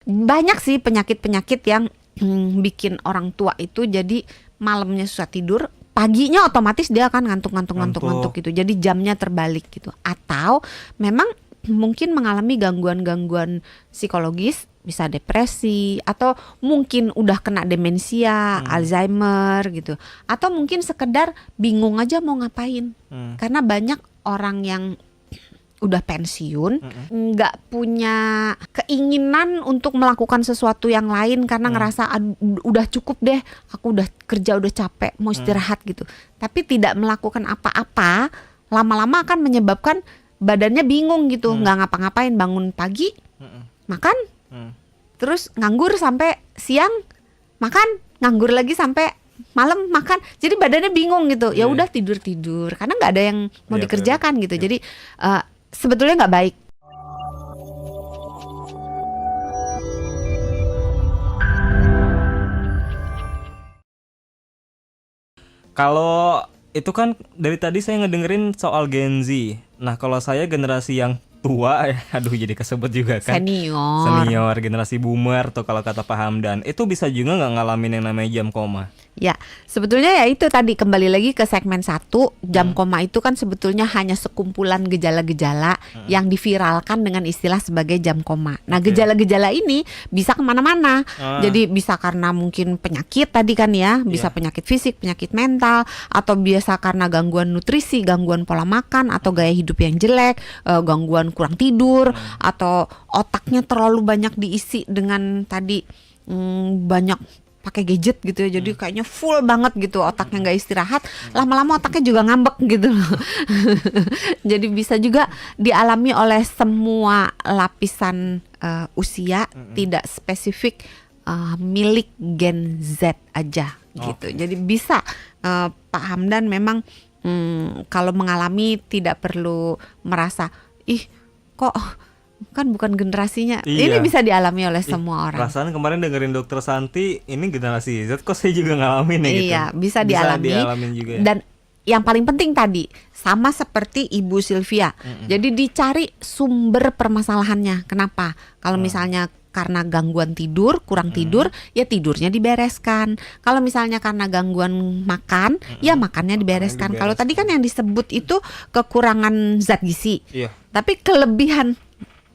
Banyak sih penyakit-penyakit yang bikin orang tua itu jadi malamnya susah tidur, paginya otomatis dia akan ngantuk gitu. Jadi jamnya terbalik gitu. Atau memang mungkin mengalami gangguan-gangguan psikologis, bisa depresi, atau mungkin udah kena demensia, Alzheimer gitu. Atau mungkin sekedar bingung aja mau ngapain. Karena banyak orang yang udah pensiun, nggak punya keinginan untuk melakukan sesuatu yang lain karena ngerasa udah cukup deh, aku udah kerja udah capek, mau istirahat gitu. Tapi tidak melakukan apa-apa, lama-lama akan menyebabkan badannya bingung gitu, nggak ngapa-ngapain, bangun pagi, makan, terus nganggur sampai siang, makan, nganggur lagi sampai malam makan, jadi badannya bingung gitu. Ya udah tidur karena nggak ada yang mau dikerjakan gitu. Jadi sebetulnya nggak baik. Kalau itu kan dari tadi saya ngedengerin soal Gen Z. Nah kalau saya generasi yang tua, aduh jadi kesebut juga kan, senior, generasi boomer tuh kalau kata Pak Hamdan, itu bisa juga nggak ngalamin yang namanya jam koma? Ya, sebetulnya ya itu tadi kembali lagi ke segmen 1, jam koma itu kan sebetulnya hanya sekumpulan gejala-gejala yang diviralkan dengan istilah sebagai jam koma. Nah, gejala-gejala ini bisa kemana-mana. Jadi bisa karena mungkin penyakit tadi kan ya, bisa penyakit fisik, penyakit mental, atau biasa karena gangguan nutrisi, gangguan pola makan, atau gaya hidup yang jelek, gangguan kurang tidur, atau otaknya terlalu banyak diisi dengan tadi banyak pakai gadget gitu ya, jadi kayaknya full banget gitu, otaknya nggak istirahat, lama-lama otaknya juga ngambek gitu loh. Jadi bisa juga dialami oleh semua lapisan usia, tidak spesifik milik Gen Z aja gitu. Jadi bisa Pak Hamdan memang kalau mengalami tidak perlu merasa ih kok kan bukan generasinya. Ini bisa dialami oleh semua orang. Perasaan kemarin dengerin Dokter Santi, ini generasi Z, kok saya juga ngalamin ya gitu. Iya, bisa dialamin juga ya. Dan yang paling penting tadi, sama seperti Ibu Sylvia. Jadi dicari sumber permasalahannya. Kenapa? Kalau misalnya karena gangguan tidur, kurang tidur, ya tidurnya dibereskan. Kalau misalnya karena gangguan makan, ya makannya dibereskan. Kalau tadi kan yang disebut itu kekurangan zat gizi. Tapi kelebihan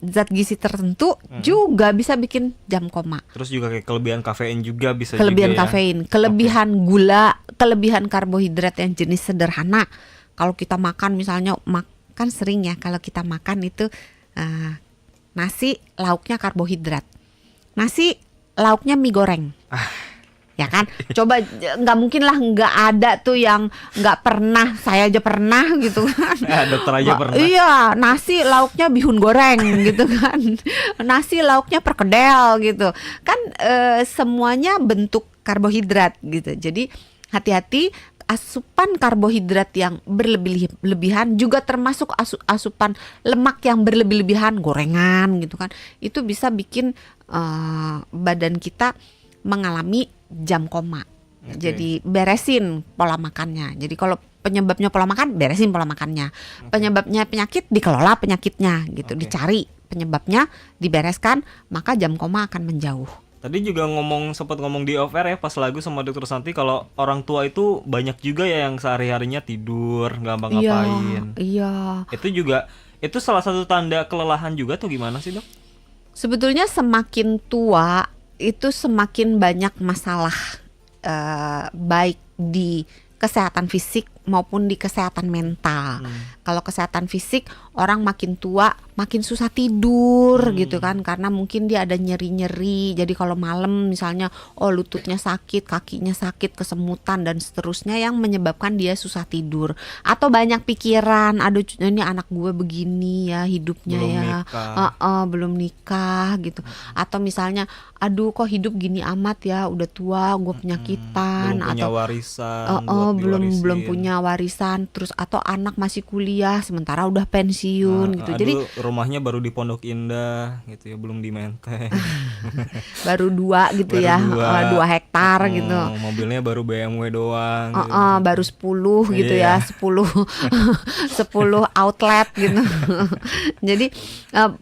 zat gizi tertentu juga bisa bikin jam koma. Terus juga kayak kelebihan kafein juga bisa kelebihan juga kafein, kelebihan gula, kelebihan karbohidrat yang jenis sederhana. Kalau kita makan misalnya makan sering ya, kalau kita makan itu nasi lauknya karbohidrat. Nasi lauknya mie goreng. Ya kan, coba nggak mungkin lah nggak ada tuh yang nggak pernah, saya aja pernah gitu kan. Dokter aja pernah. Iya, nasi lauknya bihun goreng gitu kan, nasi lauknya perkedel gitu kan, semuanya bentuk karbohidrat gitu. Jadi hati-hati, asupan karbohidrat yang berlebihan juga termasuk asupan lemak yang berlebihan, gorengan gitu kan, itu bisa bikin badan kita mengalami jam koma. Jadi beresin pola makannya. Jadi kalau penyebabnya pola makan, beresin pola makannya. Penyebabnya penyakit, dikelola penyakitnya gitu. Dicari penyebabnya, dibereskan, maka jam koma akan menjauh. Tadi juga sempat ngomong di off air ya pas lagu sama Dokter Santi, kalau orang tua itu banyak juga ya yang sehari-harinya tidur, gampang ngapain. Iya. Itu salah satu tanda kelelahan juga tuh gimana sih, Dok? Sebetulnya semakin tua itu semakin banyak masalah, baik di kesehatan fisik maupun di kesehatan mental. Kalau kesehatan fisik, orang makin tua makin susah tidur gitu kan, karena mungkin dia ada nyeri-nyeri. Jadi kalau malam misalnya lututnya sakit, kakinya sakit, kesemutan dan seterusnya yang menyebabkan dia susah tidur. Atau banyak pikiran, aduh ini anak gue begini ya hidupnya, belum nikah gitu. Atau misalnya aduh kok hidup gini amat ya, udah tua, gue penyakitan, belum punya atau warisan, belum punya warisan, terus atau anak masih kuliah sementara udah pensiun pensiun gitu. Jadi rumahnya baru di Pondok Indah gitu ya, belum di Menteng. baru 2 gitu ya, 2 hektar gitu. Mobilnya baru BMW doang. Gitu. Baru 10 gitu ya, 10 outlet gitu. Jadi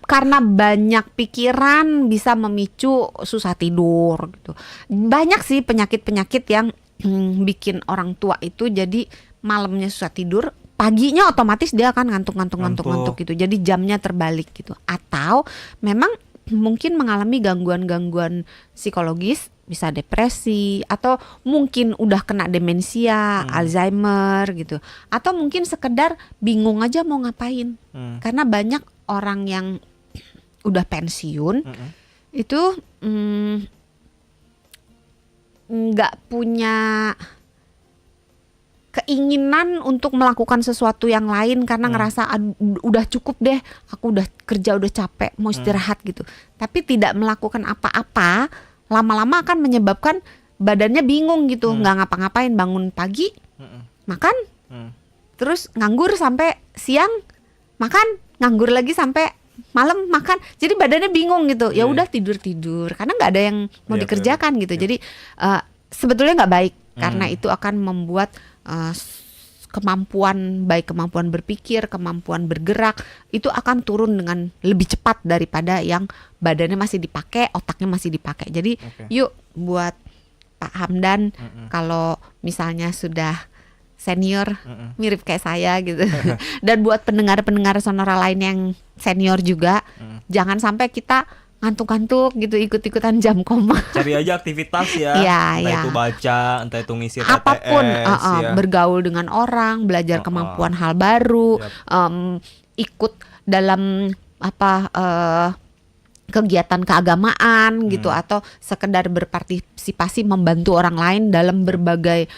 karena banyak pikiran bisa memicu susah tidur gitu. Banyak sih penyakit-penyakit yang bikin orang tua itu jadi malamnya susah tidur, paginya otomatis dia akan ngantuk gitu. Jadi jamnya terbalik gitu. Atau memang mungkin mengalami gangguan-gangguan psikologis, bisa depresi, atau mungkin udah kena demensia, Alzheimer gitu. Atau mungkin sekedar bingung aja mau ngapain. Karena banyak orang yang udah pensiun itu nggak punya keinginan untuk melakukan sesuatu yang lain karena ngerasa udah cukup deh, aku udah kerja udah capek, mau istirahat gitu. Tapi tidak melakukan apa-apa, lama-lama akan menyebabkan badannya bingung gitu, nggak ngapa-ngapain, bangun pagi, makan, terus nganggur sampai siang, makan, nganggur lagi sampai malam, makan. Jadi badannya bingung gitu. Ya udah tidur-tidur karena nggak ada yang mau dikerjakan gitu. Jadi sebetulnya nggak baik karena itu akan membuat kemampuan berpikir, kemampuan bergerak itu akan turun dengan lebih cepat daripada yang badannya masih dipakai, otaknya masih dipakai. Jadi yuk buat Pak Hamdan, kalau misalnya sudah senior mirip kayak saya gitu. Dan buat pendengar-pendengar Sonora lain yang senior juga, jangan sampai kita ngantuk-ngantuk gitu ikut-ikutan jam koma. Cari aja aktivitas ya, entah itu baca, entah itu ngisi TTS, apapun, bergaul dengan orang, belajar kemampuan hal baru, ikut dalam kegiatan keagamaan gitu, atau sekedar berpartisipasi membantu orang lain dalam berbagai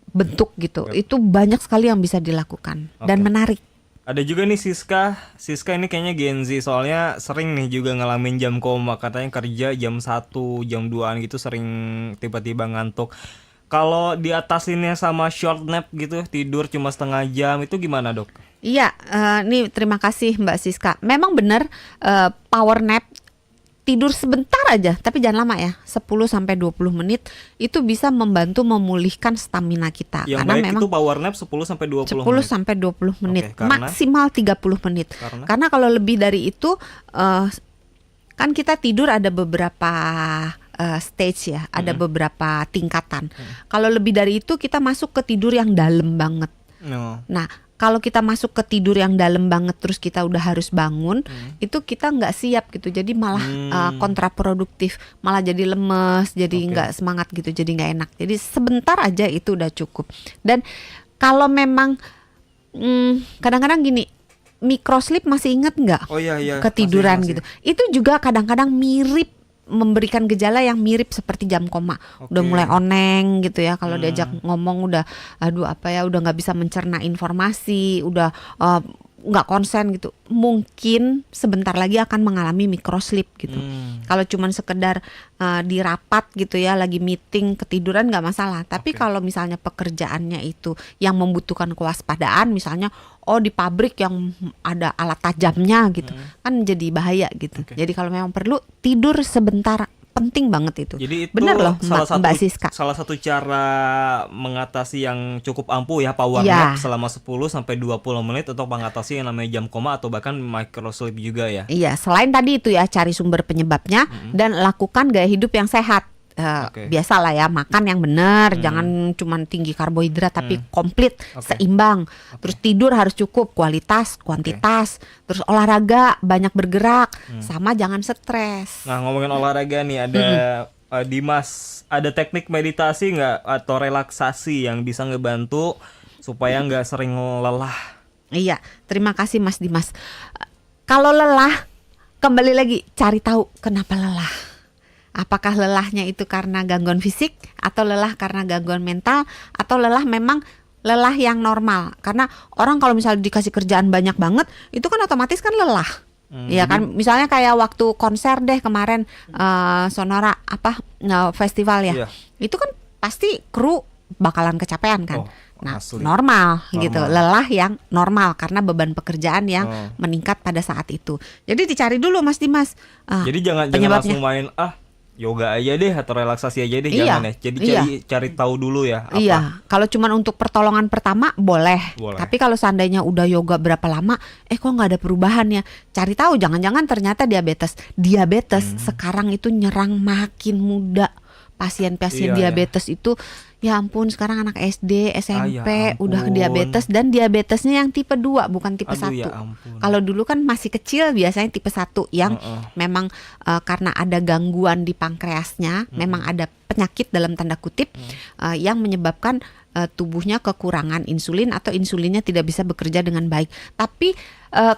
bentuk gitu. Itu banyak sekali yang bisa dilakukan dan menarik. Ada juga nih Siska ini kayaknya Gen Z, soalnya sering nih juga ngalamin jam koma, katanya kerja jam 1, jam 2an gitu sering tiba-tiba ngantuk. Kalau diatasinnya sama short nap gitu, tidur cuma setengah jam, itu gimana dok? Iya, nih terima kasih Mbak Siska. Memang benar, power nap, tidur sebentar aja, tapi jangan lama ya, 10-20 menit itu bisa membantu memulihkan stamina kita. Yang karena baik memang itu power nap 10-20 menit, Oke, maksimal 30 menit. Karena kalau lebih dari itu, kan kita tidur ada beberapa stage ya, ada beberapa tingkatan. Kalau lebih dari itu kita masuk ke tidur yang dalam banget. Nah, kalau kita masuk ke tidur yang dalam banget terus kita udah harus bangun, itu kita nggak siap gitu, jadi malah kontraproduktif, malah jadi lemes, jadi nggak semangat gitu, jadi nggak enak. Jadi sebentar aja itu udah cukup. Dan kalau memang kadang-kadang gini, microsleep masih inget nggak? Oh iya, ketiduran masih. gitu. Itu juga kadang-kadang mirip, memberikan gejala yang mirip seperti jam koma. Udah mulai oneng gitu ya, kalau diajak ngomong udah udah nggak bisa mencerna informasi, udah nggak konsen gitu. Mungkin sebentar lagi akan mengalami microsleep gitu. Kalau cuman sekedar di rapat gitu ya, lagi meeting ketiduran nggak masalah. Tapi kalau misalnya pekerjaannya itu yang membutuhkan kewaspadaan, misalnya di pabrik yang ada alat tajamnya gitu, kan jadi bahaya gitu. Jadi kalau memang perlu tidur sebentar, penting banget itu. Jadi itu bener loh Mbak Siska. Salah satu cara mengatasi yang cukup ampuh ya, power nap selama 10-20 menit untuk mengatasi yang namanya jam koma atau bahkan microsleep juga ya. Iya, selain tadi itu ya, cari sumber penyebabnya dan lakukan gaya hidup yang sehat. Biasalah ya, makan yang benar, jangan cuma tinggi karbohidrat tapi komplit, seimbang. Terus tidur harus cukup, kualitas, kuantitas. Terus olahraga, banyak bergerak, sama jangan stres. Nah, ngomongin olahraga nih, ada Dimas, ada teknik meditasi nggak atau relaksasi yang bisa ngebantu supaya nggak sering lelah? Iya, terima kasih Mas Dimas. Kalau lelah, kembali lagi cari tahu kenapa lelah. Apakah lelahnya itu karena gangguan fisik, atau lelah karena gangguan mental, atau lelah memang lelah yang normal. Karena orang kalau misalnya dikasih kerjaan banyak banget, itu kan otomatis kan lelah. Ya kan, misalnya kayak waktu konser deh kemarin, Sonora festival ya. Itu kan pasti kru bakalan kecapean kan. Nah, Asli. normal gitu, Normal. lelah yang normal karena beban pekerjaan yang meningkat pada saat itu. Jadi dicari dulu Mas Dimas. Jadi jangan penyebabnya. langsung main yoga aja deh atau relaksasi aja deh, Iya, jangan ya. Jadi iya. cari tahu dulu ya apa. Iya, kalau cuman untuk pertolongan pertama boleh. Boleh. Tapi kalau seandainya udah yoga berapa lama, kok nggak ada perubahan ya? Cari tahu, jangan-jangan ternyata diabetes. Diabetes sekarang itu nyerang makin muda. Pasien-pasien Iya, diabetes itu, ya ampun, sekarang anak SD, SMP ya udah ampun. diabetes, dan diabetesnya yang tipe 2 bukan tipe Aduh, 1. ya ampun. Kalau dulu kan masih kecil biasanya tipe 1 yang memang karena ada gangguan di pankreasnya, memang ada penyakit dalam tanda kutip yang menyebabkan tubuhnya kekurangan insulin atau insulinnya tidak bisa bekerja dengan baik. Tapi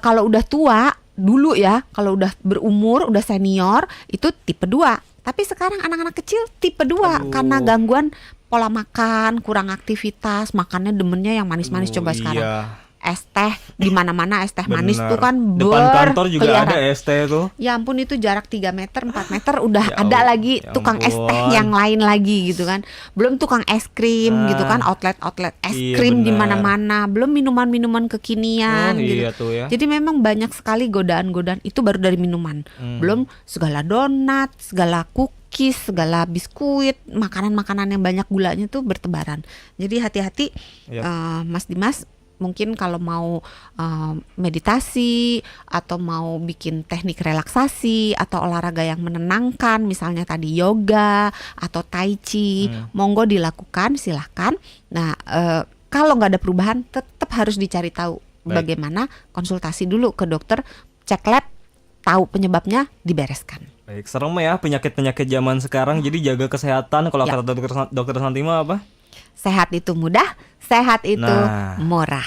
kalau udah tua dulu ya, kalau udah berumur, udah senior itu tipe 2. Tapi sekarang anak-anak kecil tipe 2 karena gangguan pola makan, kurang aktivitas, makannya demennya yang manis-manis. Coba sekarang. Iya. Es teh di mana-mana, es teh manis Bener. tuh kan Depan kantor juga berkeliaran. ada ST tuh. Ya ampun, itu jarak 3 meter, 4 meter udah Ya ada ampun, lagi ya tukang es teh ampun. yang lain lagi gitu kan. Belum tukang es krim gitu kan, outlet es Iya, krim di benar. mana-mana. Belum minuman-minuman kekinian gitu. Iya tuh ya. Jadi memang banyak sekali godaan-godaan itu baru dari minuman. Belum segala donat, segala cookies, segala biskuit, makanan-makanan yang banyak gulanya tuh bertebaran. Jadi hati-hati Yap. Mas Dimas. Mungkin kalau mau meditasi atau mau bikin teknik relaksasi atau olahraga yang menenangkan, misalnya tadi yoga atau tai chi, monggo dilakukan, silahkan. Nah, kalau nggak ada perubahan, tetap harus dicari tahu. Baik. Bagaimana, konsultasi dulu ke dokter, cek lab, tahu penyebabnya, dibereskan. Baik, serem ya penyakit-penyakit zaman sekarang. Jadi jaga kesehatan. Kalau Ya. kata dokter Santima apa? Sehat itu mudah, sehat itu Nah. murah.